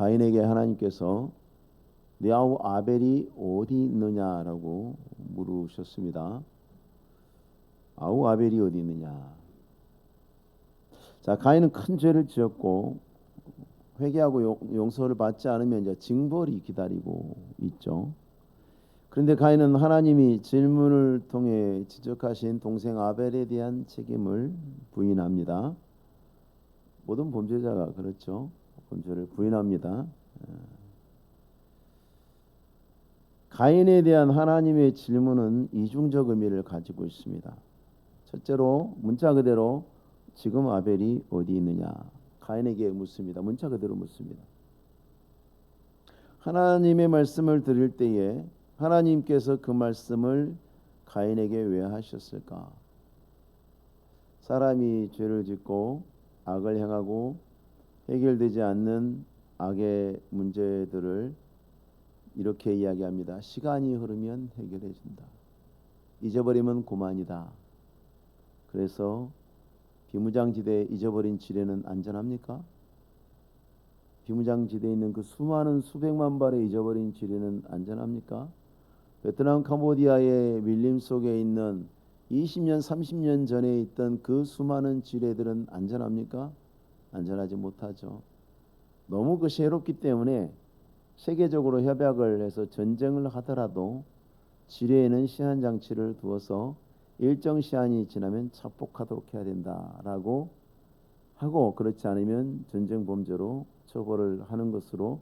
가인에게 하나님께서 네 아우 아벨이 어디 있느냐라고 물으셨습니다. 아우 아벨이 어디 있느냐. 자, 가인은 큰 죄를 지었고 회개하고 용서를 받지 않으면 이제 징벌이 기다리고 있죠. 그런데 가인은 하나님이 질문을 통해 지적하신 동생 아벨에 대한 책임을 부인합니다. 모든 범죄자가 그렇죠. 범죄를 부인합니다. 가인에 대한 하나님의 질문은 이중적 의미를 가지고 있습니다. 첫째로 문자 그대로 지금 아벨이 어디 있느냐 가인에게 묻습니다. 문자 그대로 묻습니다. 하나님의 말씀을 들을 때에 하나님께서 그 말씀을 가인에게 왜 하셨을까? 사람이 죄를 짓고 악을 행하고 해결되지 않는 악의 문제들을 이렇게 이야기합니다. 시간이 흐르면 해결해진다. 잊어버리면 고만이다. 그래서 비무장지대에 잊어버린 지뢰는 안전합니까? 비무장지대에 있는 그 수많은 수백만 발의 잊어버린 지뢰는 안전합니까? 베트남 캄보디아의 밀림 속에 있는 20년 30년 전에 있던 그 수많은 지뢰들은 안전합니까? 안전하지 못하죠. 너무 그것이 해롭기 때문에 세계적으로 협약을 해서 전쟁을 하더라도 지뢰에는 시한 장치를 두어서 일정 시한이 지나면 착복하도록 해야 된다라고 하고, 그렇지 않으면 전쟁 범죄로 처벌을 하는 것으로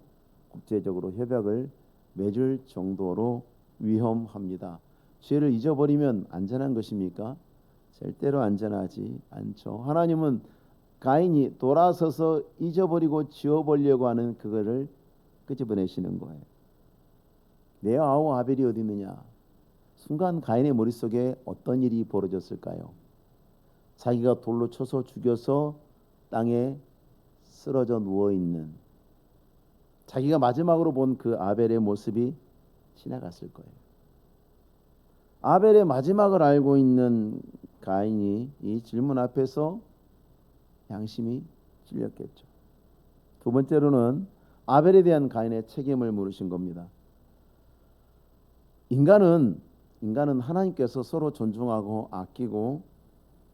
국제적으로 협약을 맺을 정도로 위험합니다. 죄를 잊어버리면 안전한 것입니까? 절대로 안전하지 않죠. 하나님은 가인이 돌아서서 잊어버리고 지워버리려고 하는 그거를 끄집어내시는 거예요. 내 아우 아벨이 어디 있느냐? 순간 가인의 머릿속에 어떤 일이 벌어졌을까요? 자기가 돌로 쳐서 죽여서 땅에 쓰러져 누워있는, 자기가 마지막으로 본 그 아벨의 모습이 지나갔을 거예요. 아벨의 마지막을 알고 있는 가인이 이 질문 앞에서 양심이 찔렸겠죠. 두 번째로는 아벨에 대한 가인의 책임을 물으신 겁니다. 인간은 하나님께서 서로 존중하고 아끼고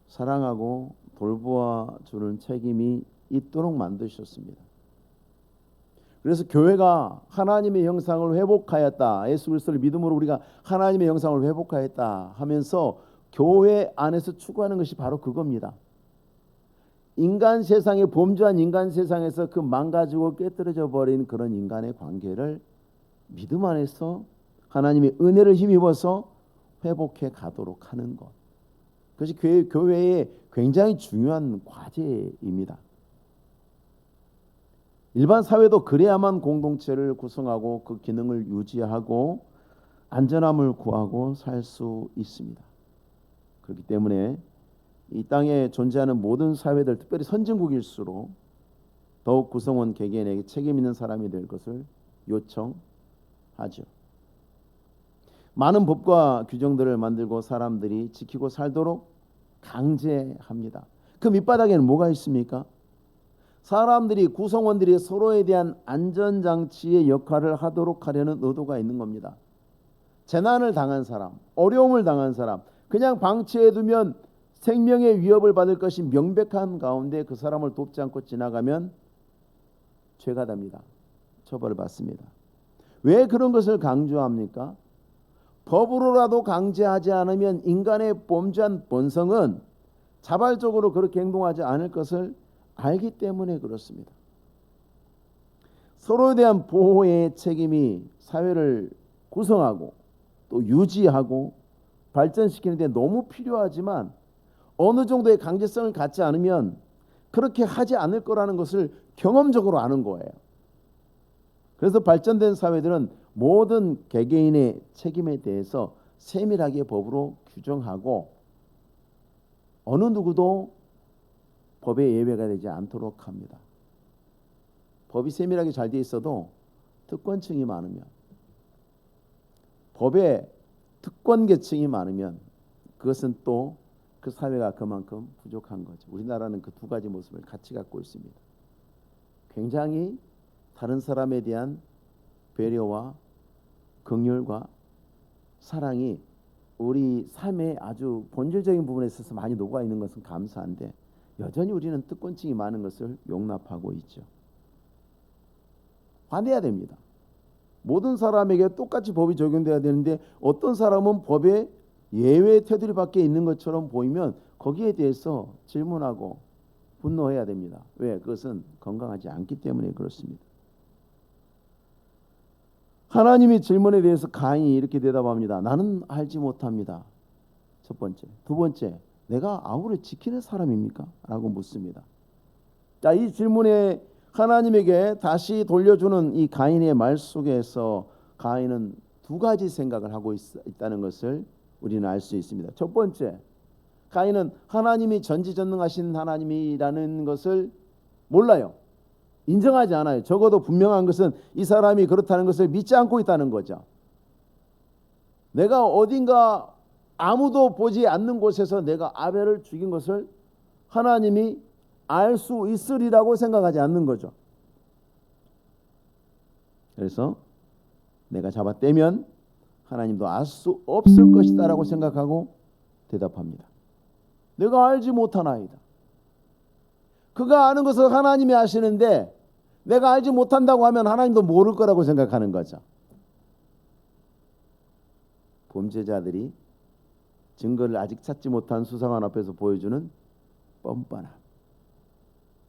사랑하고 돌보아 주는 책임이 있도록 만드셨습니다. 그래서 교회가 하나님의 형상을 회복하였다. 예수 그리스도를 믿음으로 우리가 하나님의 형상을 회복하였다 하면서 교회 안에서 추구하는 것이 바로 그겁니다. 인간 세상에, 범죄한 인간 세상에서 그 망가지고 깨뜨려져 버린 그런 인간의 관계를 믿음 안에서 하나님의 은혜를 힘입어서 회복해 가도록 하는 것. 그것이 교회의 굉장히 중요한 과제입니다. 일반 사회도 그래야만 공동체를 구성하고 그 기능을 유지하고 안전함을 구하고 살 수 있습니다. 그렇기 때문에 이 땅에 존재하는 모든 사회들, 특별히 선진국일수록 더욱 구성원 개개인에게 책임 있는 사람이 될 것을 요청하죠. 많은 법과 규정들을 만들고 사람들이 지키고 살도록 강제합니다. 그 밑바닥에는 뭐가 있습니까? 사람들이, 구성원들이 서로에 대한 안전장치의 역할을 하도록 하려는 의도가 있는 겁니다. 재난을 당한 사람, 어려움을 당한 사람, 그냥 방치해두면 생명의 위협을 받을 것이 명백한 가운데 그 사람을 돕지 않고 지나가면 죄가 됩니다. 처벌을 받습니다. 왜 그런 것을 강조합니까? 법으로라도 강제하지 않으면 인간의 범죄한 본성은 자발적으로 그렇게 행동하지 않을 것을 알기 때문에 그렇습니다. 서로에 대한 보호의 책임이 사회를 구성하고 또 유지하고 발전시키는 데 너무 필요하지만 어느 정도의 강제성을 갖지 않으면 그렇게 하지 않을 거라는 것을 경험적으로 아는 거예요. 그래서 발전된 사회들은 모든 개개인의 책임에 대해서 세밀하게 법으로 규정하고 어느 누구도 법의 예외가 되지 않도록 합니다. 법이 세밀하게 잘 돼 있어도 특권층이 많으면, 법에 특권계층이 많으면 그것은 또 그 사회가 그만큼 부족한 거죠. 우리나라는 그 두 가지 모습을 같이 갖고 있습니다. 굉장히 다른 사람에 대한 배려와 긍휼과 사랑이 우리 삶의 아주 본질적인 부분에 있어서 많이 녹아 있는 것은 감사한데 여전히 우리는 특권층이 많은 것을 용납하고 있죠. 반대해야 됩니다. 모든 사람에게 똑같이 법이 적용돼야 되는데 어떤 사람은 법에 예외 테두리 밖에 있는 것처럼 보이면 거기에 대해서 질문하고 분노해야 됩니다. 왜? 그것은 건강하지 않기 때문에 그렇습니다. 하나님이 질문에 대해서 가인이 이렇게 대답합니다. 나는 알지 못합니다. 첫 번째. 두 번째, 내가 아우를 지키는 사람입니까? 라고 묻습니다. 자, 이 질문에 하나님에게 다시 돌려주는 이 가인의 말 속에서 가인은 두 가지 생각을 하고 있다는 것을 우리는 알 수 있습니다. 첫 번째, 가인은 하나님이 전지전능하신 하나님이라는 것을 몰라요. 인정하지 않아요. 적어도 분명한 것은 이 사람이 그렇다는 것을 믿지 않고 있다는 거죠. 내가 어딘가 아무도 보지 않는 곳에서 내가 아벨을 죽인 것을 하나님이 알 수 있으리라고 생각하지 않는 거죠. 그래서 내가 잡아떼면 하나님도 알 수 없을 것이다라고 생각하고 대답합니다. 내가 알지 못하나이다. 그가 아는 것을 하나님이 아시는데 내가 알지 못한다고 하면 하나님도 모를 거라고 생각하는 거죠. 범죄자들이 증거를 아직 찾지 못한 수사관 앞에서 보여주는 뻔뻔함.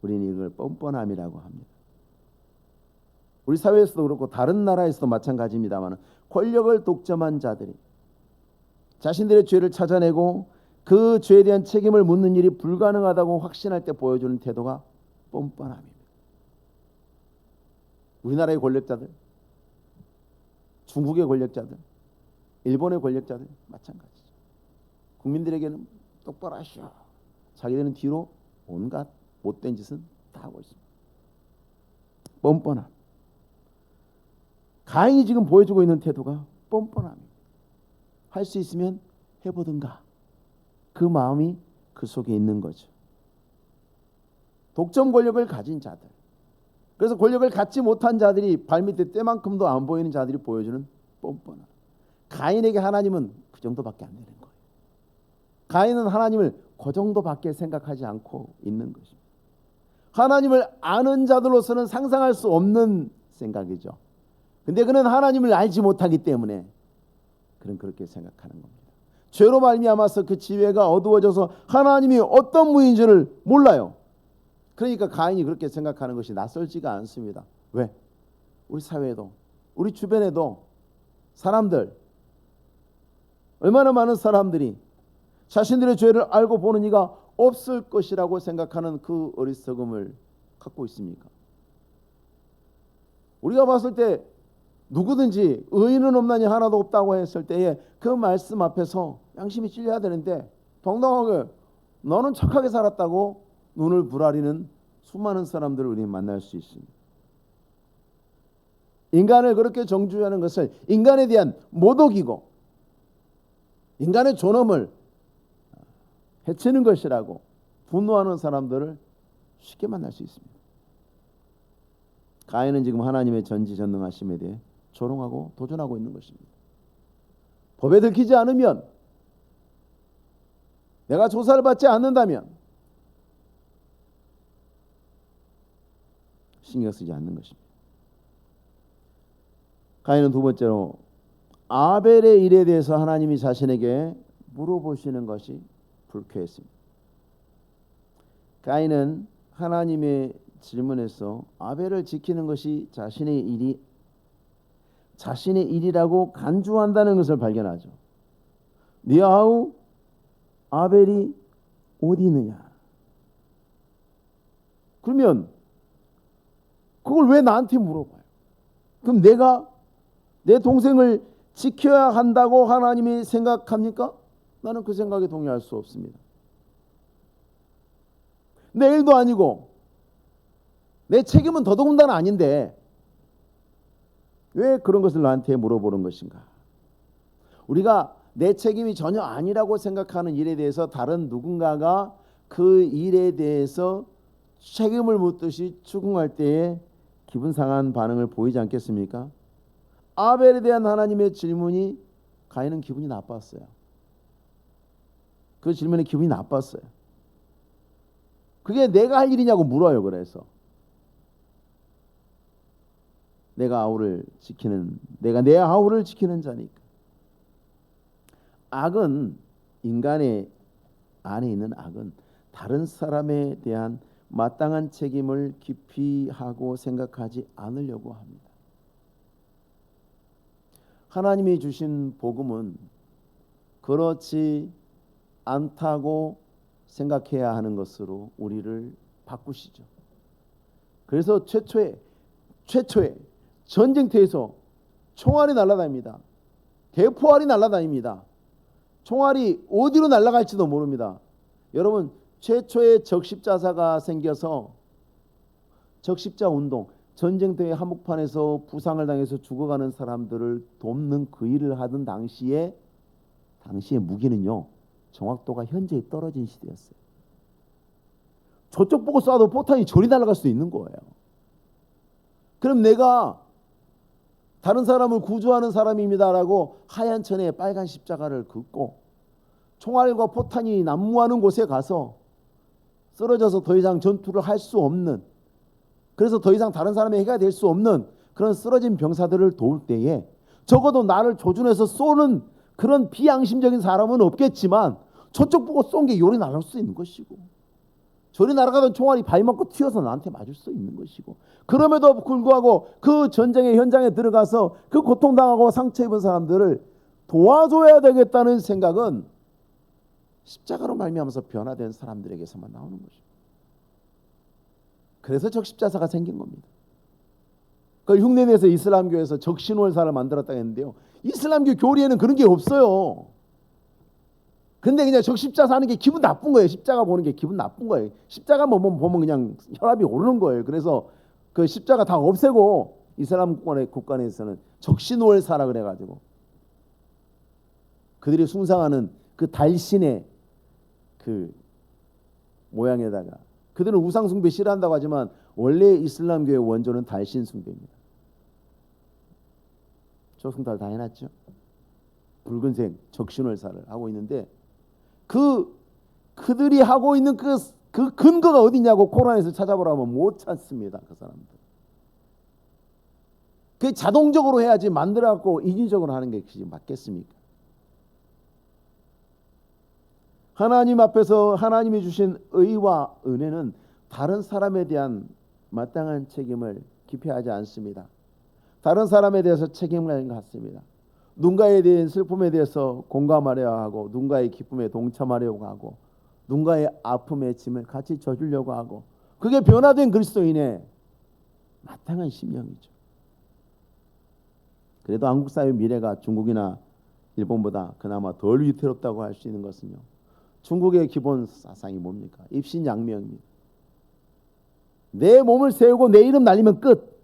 우리는 이걸 뻔뻔함이라고 합니다. 우리 사회에서도 그렇고 다른 나라에서도 마찬가지입니다만 권력을 독점한 자들이 자신들의 죄를 찾아내고 그 죄에 대한 책임을 묻는 일이 불가능하다고 확신할 때 보여주는 태도가 뻔뻔함입니다. 우리나라의 권력자들, 중국의 권력자들, 일본의 권력자들 마찬가지죠. 국민들에게는 똑바로 하시오. 자기들은 뒤로 온갖 못된 짓은 다 하고 있습니다. 뻔뻔함. 가인이 지금 보여주고 있는 태도가 뻔뻔함입니다. 할 수 있으면 해보든가. 그 마음이 그 속에 있는 거죠. 독점 권력을 가진 자들. 그래서 권력을 갖지 못한 자들이 발밑에 때만큼도 안 보이는 자들이 보여주는 뻔뻔함. 가인에게 하나님은 그 정도밖에 안 되는 거예요. 가인은 하나님을 그 정도밖에 생각하지 않고 있는 것입니다. 하나님을 아는 자들로서는 상상할 수 없는 생각이죠. 근데 그는 하나님을 알지 못하기 때문에 그는 그렇게 생각하는 겁니다. 죄로 말미암아서 그 지혜가 어두워져서 하나님이 어떤 분인지를 몰라요. 그러니까 가인이 그렇게 생각하는 것이 낯설지가 않습니다. 왜? 우리 사회에도 우리 주변에도 사람들 얼마나 많은 사람들이 자신들의 죄를 알고 보는 이가 없을 것이라고 생각하는 그 어리석음을 갖고 있습니까? 우리가 봤을 때 누구든지 의인은 없나니 하나도 없다고 했을 때에 그 말씀 앞에서 양심이 찔려야 되는데 당당하게 너는 착하게 살았다고 눈을 부라리는 수많은 사람들을 우리는 만날 수 있습니다. 인간을 그렇게 정죄하는 것을 인간에 대한 모독이고 인간의 존엄을 해치는 것이라고 분노하는 사람들을 쉽게 만날 수 있습니다. 가인은 지금 하나님의 전지전능하심에 대해 조롱하고 도전하고 있는 것입니다. 법에 들키지 않으면, 내가 조사를 받지 않는다면 신경 쓰지 않는 것입니다. 가인은 두 번째로 아벨의 일에 대해서 하나님이 자신에게 물어보시는 것이 불쾌했습니다. 가인은 하나님의 질문에서 아벨을 지키는 것이 자신의 일이라고 간주한다는 것을 발견하죠. 네 아우 아벨이 어디 있느냐? 그러면 그걸 왜 나한테 물어봐요? 그럼 내가 내 동생을 지켜야 한다고 하나님이 생각합니까? 나는 그 생각에 동의할 수 없습니다. 내 일도 아니고 내 책임은 더더군다나 아닌데 왜 그런 것을 나한테 물어보는 것인가? 우리가 내 책임이 전혀 아니라고 생각하는 일에 대해서 다른 누군가가 그 일에 대해서 책임을 묻듯이 추궁할 때에 기분 상한 반응을 보이지 않겠습니까? 아벨에 대한 하나님의 질문이 가인은 기분이 나빴어요. 그 질문에 기분이 나빴어요. 그게 내가 할 일이냐고 물어요. 그래서 내가 내 아우를 지키는 자니까. 악은, 인간의 안에 있는 악은 다른 사람에 대한 마땅한 책임을 깊이 하고 생각하지 않으려고 합니다. 하나님이 주신 복음은 그렇지 않다고 생각해야 하는 것으로 우리를 바꾸시죠. 그래서 최초에 전쟁터에서 총알이 날아다닙니다. 대포알이 날아다닙니다. 총알이 어디로 날아갈지도 모릅니다. 여러분, 최초의 적십자사가 생겨서 적십자 운동, 전쟁터의 한복판에서 부상을 당해서 죽어가는 사람들을 돕는 그 일을 하던 당시에 무기는요, 정확도가 현저히 떨어진 시대였어요. 저쪽 보고 쏴도 포탄이 저리 날아갈 수 있는 거예요. 그럼 내가 다른 사람을 구조하는 사람입니다라고 하얀 천에 빨간 십자가를 긋고 총알과 포탄이 난무하는 곳에 가서 쓰러져서 더 이상 전투를 할 수 없는, 그래서 더 이상 다른 사람의 해가 될 수 없는 그런 쓰러진 병사들을 도울 때에 적어도 나를 조준해서 쏘는 그런 비양심적인 사람은 없겠지만 저쪽 보고 쏜 게 요리 날아올 수 있는 것이고, 저리 날아가던 총알이 발 맞고 튀어서 나한테 맞을 수 있는 것이고, 그럼에도 불구하고 그 전쟁의 현장에 들어가서 그 고통당하고 상처 입은 사람들을 도와줘야 되겠다는 생각은 십자가로 말미암아서 변화된 사람들에게서만 나오는 것입니다. 그래서 적십자사가 생긴 겁니다. 그걸 흉내내서 이슬람교에서 적신월사를 만들었다고 했는데요, 이슬람교 교리에는 그런 게 없어요. 근데 그냥 적십자사 하는 게 기분 나쁜 거예요. 십자가 보는 게 기분 나쁜 거예요. 십자가 보면 그냥 혈압이 오르는 거예요. 그래서 그 십자가 다 없애고 이슬람 국가에서는 적신월사라 그래가지고 그들이 숭상하는 그 달신의 그 모양에다가, 그들은 우상 숭배 싫어한다고 하지만 원래 이슬람교의 원조는 달신 숭배입니다. 조승달 다 해놨죠. 붉은색 적신월사를 하고 있는데 그들이 하고 있는 그 근거가 어디냐고 코란에서 찾아보라면 못 찾습니다. 그 사람들. 그게 자동적으로 해야지 만들어갖고 인위적으로 하는 게 맞겠습니까? 하나님 앞에서 하나님이 주신 의와 은혜는 다른 사람에 대한 마땅한 책임을 기피하지 않습니다. 다른 사람에 대해서 책임을 갖습니다. 누군가에 대한 슬픔에 대해서 공감하려 하고, 누군가의 기쁨에 동참하려고 하고, 누군가의 아픔의 짐을 같이 져주려고 하고, 그게 변화된 그리스도인의 마땅한 심령이죠. 그래도 한국 사회의 미래가 중국이나 일본보다 그나마 덜 위태롭다고 할 수 있는 것은요, 중국의 기본 사상이 뭡니까? 입신양명입니다. 내 몸을 세우고 내 이름 날리면 끝.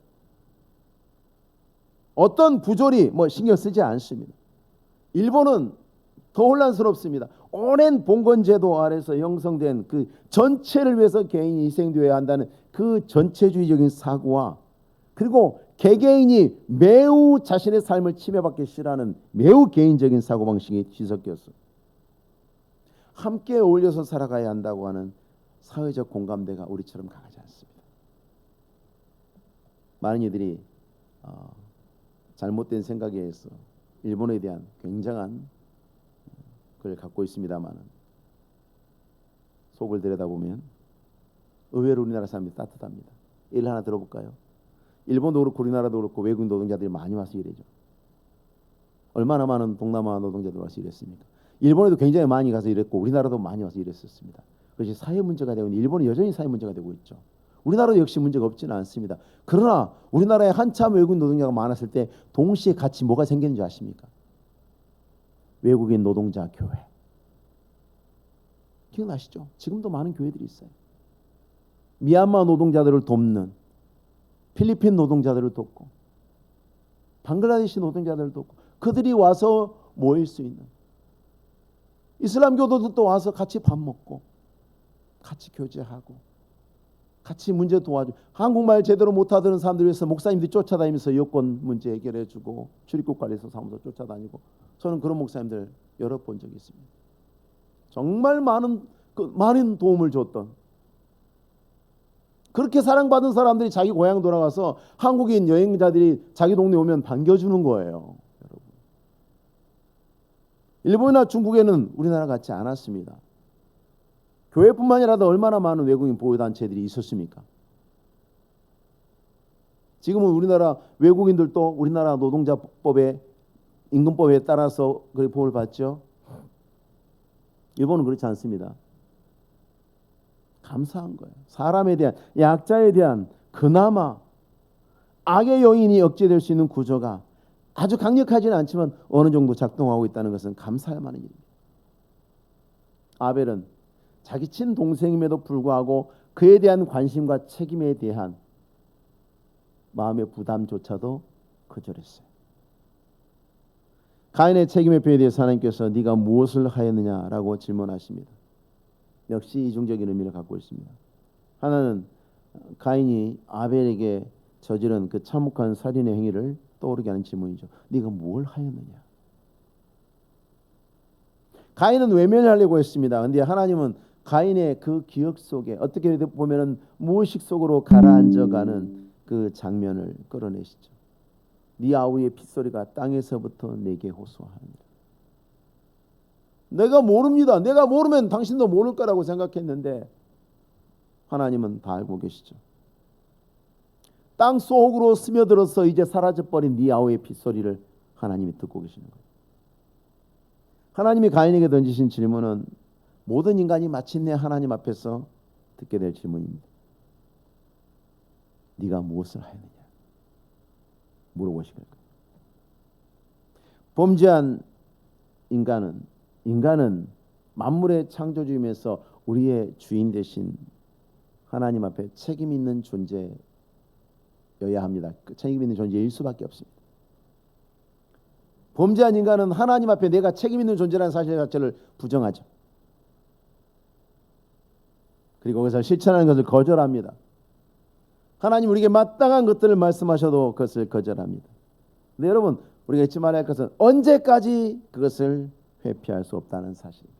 어떤 부조리 신경 쓰지 않습니다. 일본은 더 혼란스럽습니다. 오랜 봉건제도 아래서 형성된 그 전체를 위해서 개인이 희생되어야 한다는 그 전체주의적인 사고와, 그리고 개개인이 매우 자신의 삶을 침해받기 싫어하는 매우 개인적인 사고방식이 뒤섞였어. 함께 어울려서 살아가야 한다고 하는 사회적 공감대가 우리처럼 강하지 않습니다. 많은 이들이 잘못된 생각에 의해서 일본에 대한 굉장한 걸 갖고 있습니다만, 속을 들여다보면 의외로 우리나라 사람들이 따뜻합니다. 예를 하나 들어볼까요? 일본도 그렇고 우리나라도 그렇고 외국 노동자들이 많이 와서 일해죠. 얼마나 많은 동남아 노동자들 와서 일했습니까? 일본에도 굉장히 많이 가서 일했고 우리나라도 많이 와서 일했었습니다. 그것이 사회 문제가 되고, 일본은 여전히 사회 문제가 되고 있죠. 우리나라도 역시 문제가 없지는 않습니다. 그러나 우리나라에 한참 외국인 노동자가 많았을 때 동시에 같이 뭐가 생기는지 아십니까? 외국인 노동자 교회. 기억나시죠? 지금도 많은 교회들이 있어요. 미얀마 노동자들을 돕는, 필리핀 노동자들을 돕고, 방글라데시 노동자들을 돕고, 그들이 와서 모일 수 있는, 이슬람교도도 또 와서 같이 밥 먹고 같이 교제하고, 같이 문제 도와줘. 한국말 제대로 못하던 사람들 위해서 목사님들이 쫓아다니면서 여권 문제 해결해주고 출입국 관리소 사무소 쫓아다니고, 저는 그런 목사님들 여러 본 적이 있습니다. 정말 많은 도움을 줬던, 그렇게 사랑받은 사람들이 자기 고향 돌아가서 한국인 여행자들이 자기 동네 오면 반겨주는 거예요. 여러분, 일본이나 중국에는 우리나라 같지 않았습니다. 교회뿐만 아니라 얼마나 많은 외국인 보호단체들이 있었습니까? 지금은 우리나라 외국인들도 우리나라 노동자법에, 임금법에 따라서 그 보호를 받죠. 일본은 그렇지 않습니다. 감사한 거예요. 사람에 대한, 약자에 대한 그나마 악의 요인이 억제될 수 있는 구조가 아주 강력하지는 않지만 어느 정도 작동하고 있다는 것은 감사할 만한 일입니다. 아벨은 자기 친동생임에도 불구하고 그에 대한 관심과 책임에 대한 마음의 부담조차도 거절했어요. 가인의 책임의 표에 대해서 하나님께서 네가 무엇을 하였느냐라고 질문하십니다. 역시 이중적인 의미를 갖고 있습니다. 하나는 가인이 아벨에게 저지른 그 참혹한 살인의 행위를 떠오르게 하는 질문이죠. 네가 뭘 하였느냐. 가인은 외면하려고 했습니다. 그런데 하나님은 가인의 그 기억 속에 어떻게 보면은 무의식 속으로 가라앉아가는 그 장면을 끌어내시죠. 네 아우의 핏소리가 땅에서부터 내게 호소하느니라. 내가 모릅니다. 내가 모르면 당신도 모를 거라고 생각했는데 하나님은 다 알고 계시죠. 땅 속으로 스며들어서 이제 사라져버린 네 아우의 핏소리를 하나님이 듣고 계시는 거예요. 하나님이 가인에게 던지신 질문은 모든 인간이 마침내 하나님 앞에서 듣게 될 질문입니다. 네가 무엇을 하였느냐 물어보실 거예요. 범죄한 인간은 만물의 창조주이면서 우리의 주인 되신 하나님 앞에 책임 있는 존재여야 합니다. 책임 있는 존재일 수밖에 없습니다. 범죄한 인간은 하나님 앞에 내가 책임 있는 존재라는 사실 자체를 부정하죠. 그리고 거기서 실천하는 것을 거절합니다. 하나님 우리에게 마땅한 것들을 말씀하셔도 그것을 거절합니다. 근데 여러분, 우리가 잊지 말아야 할 것은 언제까지 그것을 회피할 수 없다는 사실입니다.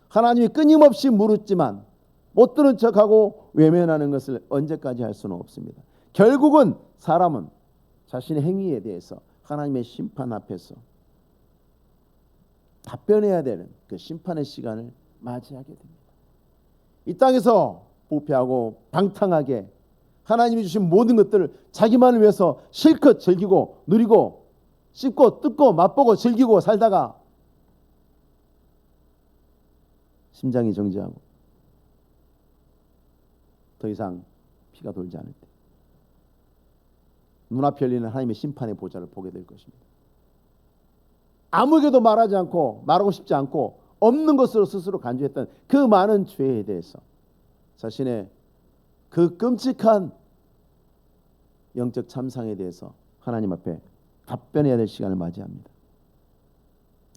하나님이 끊임없이 물었지만 못 들은 척하고 외면하는 것을 언제까지 할 수는 없습니다. 결국은 사람은 자신의 행위에 대해서 하나님의 심판 앞에서 답변해야 되는 그 심판의 시간을 맞이하게 됩니다. 이 땅에서 부패하고 방탕하게 하나님이 주신 모든 것들을 자기만을 위해서 실컷 즐기고 누리고 씹고 뜯고 맛보고 즐기고 살다가 심장이 정지하고 더 이상 피가 돌지 않을 때 눈앞에 열리는 하나님의 심판의 보좌를 보게 될 것입니다. 아무에게도 말하지 않고 말하고 싶지 않고 없는 것으로 스스로 간주했던 그 많은 죄에 대해서 자신의 그 끔찍한 영적 참상에 대해서 하나님 앞에 답변해야 될 시간을 맞이합니다.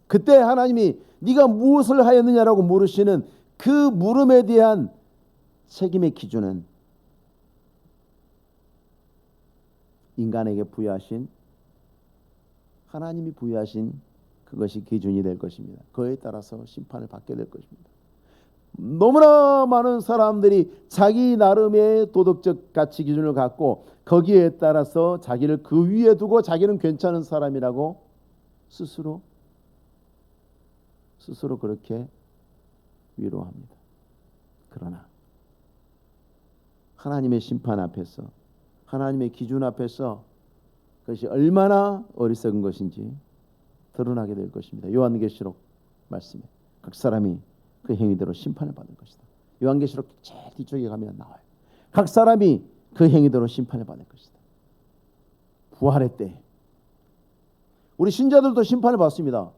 그때 하나님이 네가 무엇을 하였느냐라고 물으시는 그 물음에 대한 책임의 기준은 인간에게 부여하신 하나님이 부여하신 그것이 기준이 될 것입니다. 그에 따라서 심판을 받게 될 것입니다. 너무나 많은 사람들이 자기 나름의 도덕적 가치 기준을 갖고 거기에 따라서 자기를 그 위에 두고 자기는 괜찮은 사람이라고 스스로 그렇게 위로합니다. 그러나 하나님의 심판 앞에서 하나님의 기준 앞에서 그것이 얼마나 어리석은 것인지 드러나게 될 것입니다. 요한계시록 말씀에 각 사람이 그 행위대로 심판을 받을 것이다. 요한계시록 제일 뒤쪽에 가면 나와요. 각 사람이 그 행위대로 심판을 받을 것이다. 부활의 때 우리 신자들도 심판을 받습니다.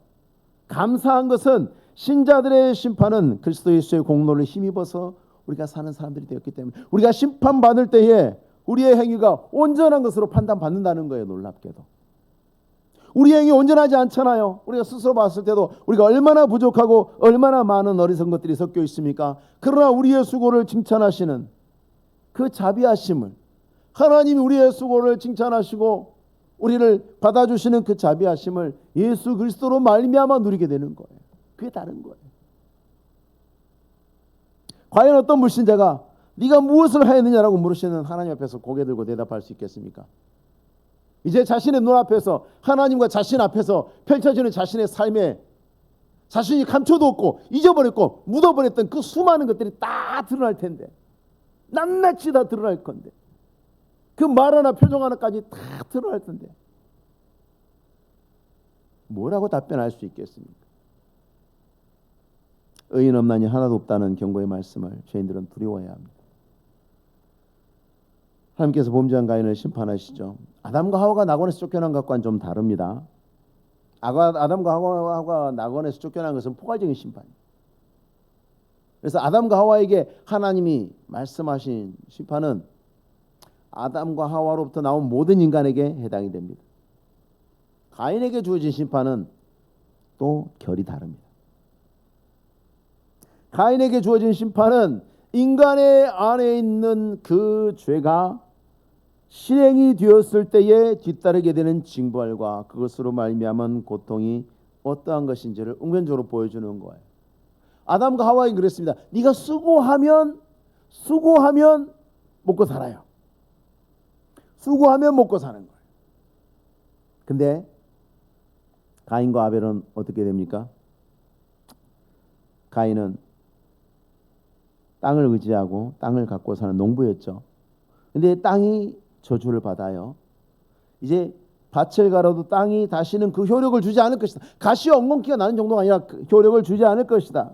감사한 것은 신자들의 심판은 그리스도 예수의 공로를 힘입어서 우리가 사는 사람들이 되었기 때문에 우리가 심판받을 때에 우리의 행위가 온전한 것으로 판단받는다는 거예요. 놀랍게도 우리 행위 온전하지 않잖아요. 우리가 스스로 봤을 때도 우리가 얼마나 부족하고 얼마나 많은 어리석은 것들이 섞여 있습니까? 그러나 우리의 수고를 칭찬하시는 그 자비하심을, 하나님이 우리의 수고를 칭찬하시고 우리를 받아주시는 그 자비하심을 예수 그리스도로 말미암아 누리게 되는 거예요. 그게 다른 거예요. 과연 어떤 불신자가 네가 무엇을 하였느냐라고 물으시는 하나님 앞에서 고개 들고 대답할 수 있겠습니까? 이제 자신의 눈앞에서, 하나님과 자신 앞에서 펼쳐지는 자신의 삶에 자신이 감춰뒀고 잊어버렸고 묻어버렸던 그 수많은 것들이 다 드러날 텐데, 낱낱이 다 드러날 건데, 그 말 하나 표정 하나까지 다 드러날 텐데 뭐라고 답변할 수 있겠습니까? 의인 없나니 하나도 없다는 경고의 말씀을 죄인들은 두려워해야 합니다. 하나님께서 범죄한 가인을 심판하시죠. 아담과 하와가 낙원에서 쫓겨난 것과는 좀 다릅니다. 아담과 하와가 낙원에서 쫓겨난 것은 포괄적인 심판이에요. 그래서 아담과 하와에게 하나님이 말씀하신 심판은 아담과 하와로부터 나온 모든 인간에게 해당이 됩니다. 가인에게 주어진 심판은 또 결이 다릅니다. 가인에게 주어진 심판은 인간의 안에 있는 그 죄가 실행이 되었을 때에 뒤따르게 되는 징벌과 그것으로 말미암은 고통이 어떠한 것인지를 응변적으로 보여주는 거예요. 아담과 하와는 그랬습니다. 네가 수고하면 먹고 살아요. 수고하면 먹고 사는 거예요. 근데 가인과 아벨은 어떻게 됩니까? 가인은 땅을 의지하고 땅을 갖고 사는 농부였죠. 근데 땅이 저주를 받아요. 이제 밭을 갈아도 땅이 다시는 그 효력을 주지 않을 것이다. 가시와 엉겅퀴가 나는 정도가 아니라 그 효력을 주지 않을 것이다.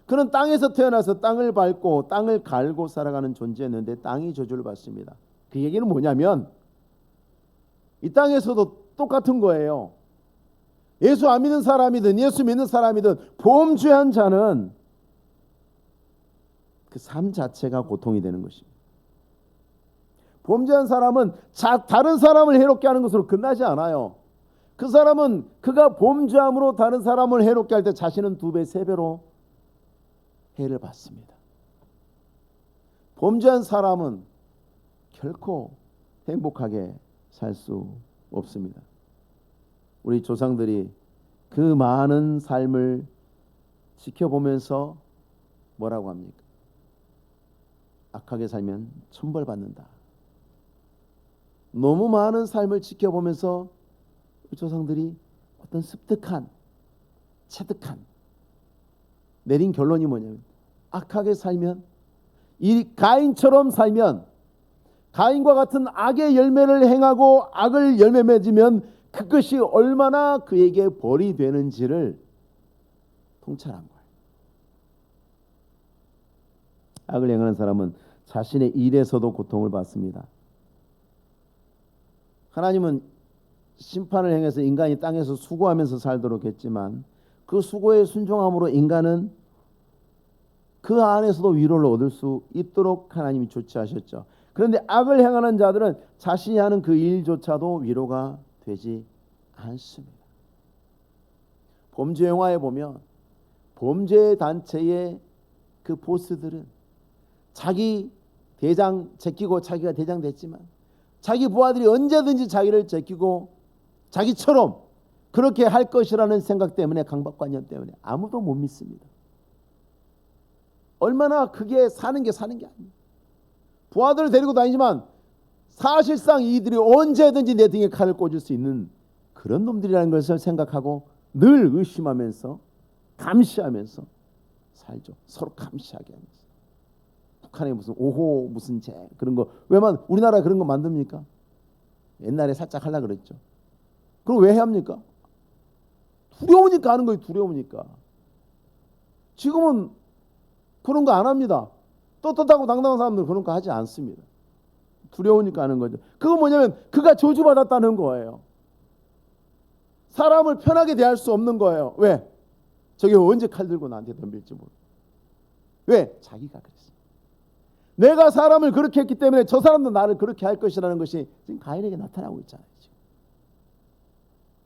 그는 땅에서 태어나서 땅을 밟고 땅을 갈고 살아가는 존재였는데 땅이 저주를 받습니다. 그 얘기는 뭐냐면 이 땅에서도 똑같은 거예요. 예수 안 믿는 사람이든 예수 믿는 사람이든 범죄한 자는 그 삶 자체가 고통이 되는 것입니다. 범죄한 사람은 다른 사람을 해롭게 하는 것으로 끝나지 않아요. 그 사람은 그가 범죄함으로 다른 사람을 해롭게 할 때 자신은 2배, 3배로 해를 받습니다. 범죄한 사람은 결코 행복하게 살 수 없습니다. 우리 조상들이 그 많은 삶을 지켜보면서 뭐라고 합니까? 악하게 살면 천벌받는다. 너무 많은 삶을 지켜보면서 조상들이 어떤 습득한, 체득한 내린 결론이 뭐냐면 악하게 살면, 이 가인처럼 살면, 가인과 같은 악의 열매를 행하고 악을 열매 맺으면 그것이 얼마나 그에게 벌이 되는지를 통찰한 거예요. 악을 행하는 사람은 자신의 일에서도 고통을 받습니다. 하나님은 심판을 행해서 인간이 땅에서 수고하면서 살도록 했지만 그 수고에 순종함으로 인간은 그 안에서도 위로를 얻을 수 있도록 하나님이 조치하셨죠. 그런데 악을 행하는 자들은 자신이 하는 그 일조차도 위로가 되지 않습니다. 범죄 영화에 보면 범죄 단체의 그 보스들은 자기 대장 제끼고 자기가 대장 됐지만 자기 부하들이 언제든지 자기를 제끼고 자기처럼 그렇게 할 것이라는 생각 때문에, 강박관념 때문에 아무도 못 믿습니다. 얼마나 그게 사는 게 아닙니다. 부하들을 데리고 다니지만 사실상 이들이 언제든지 내 등에 칼을 꽂을 수 있는 그런 놈들이라는 것을 생각하고 늘 의심하면서 감시하면서 살죠. 서로 감시하게 하면서. 북한에 무슨 5호 무슨 제 그런 거 왜만 우리나라 그런 거 만듭니까? 옛날에 살짝 하려고 그랬죠. 그럼 왜 합니까? 두려우니까 하는 거예요. 두려우니까. 지금은 그런 거 안 합니다. 떳떳하고 당당한 사람들은 그런 거 하지 않습니다. 두려우니까 하는 거죠. 그건 뭐냐면 그가 저주받았다는 거예요. 사람을 편하게 대할 수 없는 거예요. 왜? 저게 언제 칼 들고 나한테 덤빌지 모르고. 왜? 자기가 그랬어요. 내가 사람을 그렇게 했기 때문에 저 사람도 나를 그렇게 할 것이라는 것이 지금 가인에게 나타나고 있잖아요. 지금.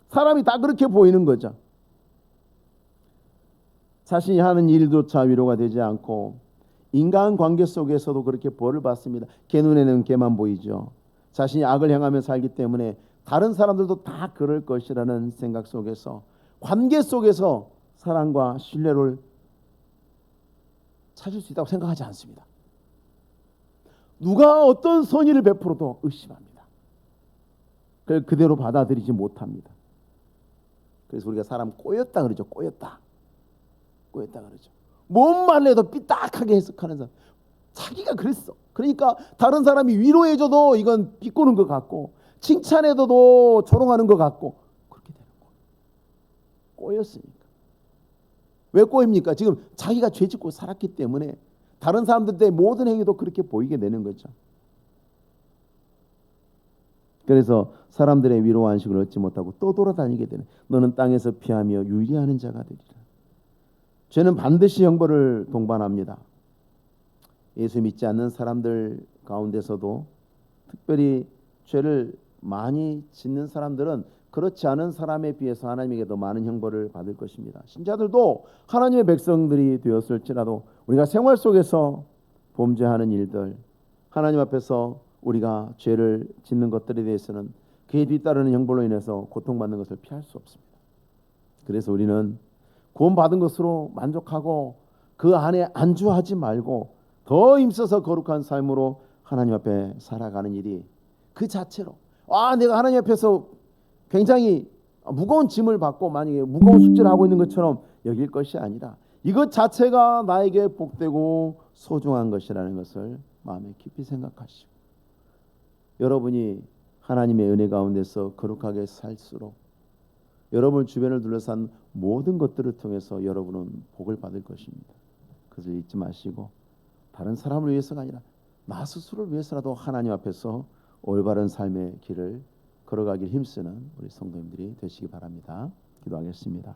사람이 다 그렇게 보이는 거죠. 자신이 하는 일조차 위로가 되지 않고 인간관계 속에서도 그렇게 벌을 받습니다. 걔 눈에는 걔만 보이죠. 자신이 악을 행하며 살기 때문에 다른 사람들도 다 그럴 것이라는 생각 속에서 관계 속에서 사랑과 신뢰를 찾을 수 있다고 생각하지 않습니다. 누가 어떤 선의를 베풀어도 의심합니다. 그걸 그대로 받아들이지 못합니다. 그래서 우리가 사람 꼬였다 그러죠. 꼬였다 그러죠. 뭔 말을 해도 삐딱하게 해석하는 사람. 자기가 그랬어. 그러니까 다른 사람이 위로해줘도 이건 비꼬는 것 같고, 칭찬해줘도 조롱하는 것 같고, 그렇게 되는 거예요. 꼬였으니까. 왜 꼬입니까? 지금 자기가 죄짓고 살았기 때문에 다른 사람들의 모든 행위도 그렇게 보이게 되는 거죠. 그래서 사람들의 위로와 안식을 얻지 못하고 또 돌아다니게 되는, 너는 땅에서 피하며 유리하는 자가 되리라. 죄는 반드시 형벌을 동반합니다. 예수 믿지 않는 사람들 가운데서도 특별히 죄를 많이 짓는 사람들은 그렇지 않은 사람에 비해서 하나님에게 더 많은 형벌을 받을 것입니다. 신자들도 하나님의 백성들이 되었을지라도 우리가 생활 속에서 범죄하는 일들, 하나님 앞에서 우리가 죄를 짓는 것들에 대해서는 그에 뒤따르는 형벌로 인해서 고통받는 것을 피할 수 없습니다. 그래서 우리는 구원받은 것으로 만족하고 그 안에 안주하지 말고 더 힘써서 거룩한 삶으로 하나님 앞에 살아가는 일이 그 자체로, 내가 하나님 앞에서 굉장히 무거운 짐을 받고 만약에 무거운 숙제를 하고 있는 것처럼 여길 것이 아니라 이것 자체가 나에게 복되고 소중한 것이라는 것을 마음에 깊이 생각하시고, 여러분이 하나님의 은혜 가운데서 거룩하게 살수록 여러분 주변을 둘러싼 모든 것들을 통해서 여러분은 복을 받을 것입니다. 그것을 잊지 마시고 다른 사람을 위해서가 아니라 나 스스로를 위해서라도 하나님 앞에서 올바른 삶의 길을 걸어가길 힘쓰는 우리 성도님들이 되시기 바랍니다. 기도하겠습니다.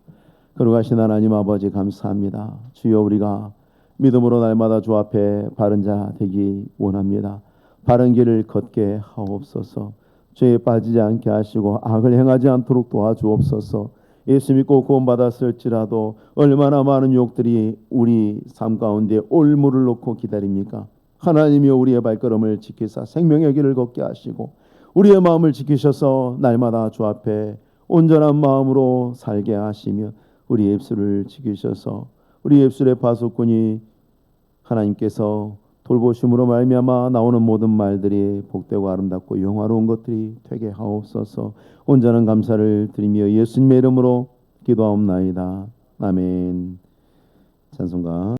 거룩하신 하나님 아버지, 감사합니다. 주여, 우리가 믿음으로 날마다 주 앞에 바른 자 되기 원합니다. 바른 길을 걷게 하옵소서. 죄에 빠지지 않게 하시고 악을 행하지 않도록 도와주옵소서. 예수 믿고 구원받았을지라도 얼마나 많은 유혹들이 우리 삶 가운데 올무를 놓고 기다립니까? 하나님이여, 우리의 발걸음을 지키사 생명의 길을 걷게 하시고 우리의 마음을 지키셔서 날마다 주 앞에 온전한 마음으로 살게 하시며 우리의 입술을 지키셔서 우리의 입술의 파수꾼이 하나님께서 돌보심으로 말미암아 나오는 모든 말들이 복되고 아름답고 영화로운 것들이 되게 하옵소서. 온전한 감사를 드리며 예수님의 이름으로 기도하옵나이다. 아멘. 찬송가